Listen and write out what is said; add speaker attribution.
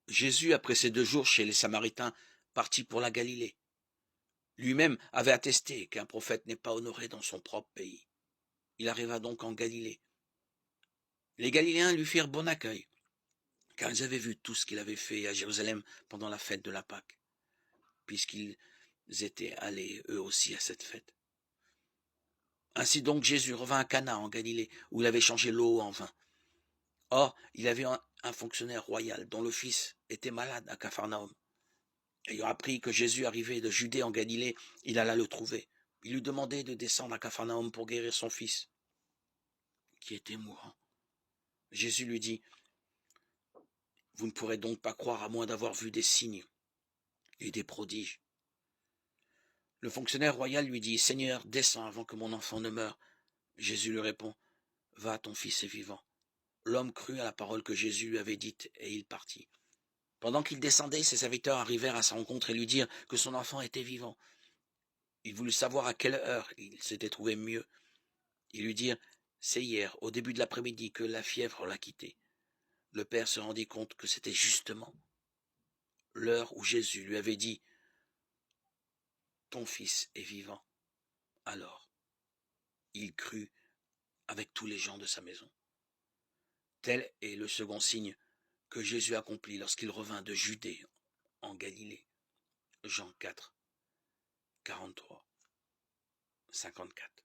Speaker 1: Jésus, après ces 2 jours chez les Samaritains, partit pour la Galilée. Lui-même avait attesté qu'un prophète n'est pas honoré dans son propre pays. Il arriva donc en Galilée. Les Galiléens lui firent bon accueil, car ils avaient vu tout ce qu'il avait fait à Jérusalem pendant la fête de la Pâque, puisqu'ils étaient allés eux aussi à cette fête. Ainsi donc Jésus revint à Cana en Galilée, où il avait changé l'eau en vin. Or, il avait un fonctionnaire royal dont le fils était malade à Capharnaüm. Ayant appris que Jésus arrivait de Judée en Galilée, il alla le trouver. Il lui demandait de descendre à Capharnaüm pour guérir son fils, qui était mourant. Jésus lui dit, « Vous ne pourrez donc pas croire à moins d'avoir vu des signes et des prodiges. » Le fonctionnaire royal lui dit, « Seigneur, descends avant que mon enfant ne meure. » Jésus lui répond, « Va, ton fils est vivant. » L'homme crut à la parole que Jésus lui avait dite, et il partit. Pendant qu'il descendait, ses serviteurs arrivèrent à sa rencontre et lui dirent que son enfant était vivant. Il voulut savoir à quelle heure il s'était trouvé mieux. Ils lui dirent, « C'est hier, au début de l'après-midi, que la fièvre l'a quitté. » Le père se rendit compte que c'était justement l'heure où Jésus lui avait dit, « Ton fils est vivant. » Alors, il crut avec tous les gens de sa maison. Tel est le second signe que Jésus accomplit lorsqu'il revint de Judée en Galilée. Jean 4, 43, 54.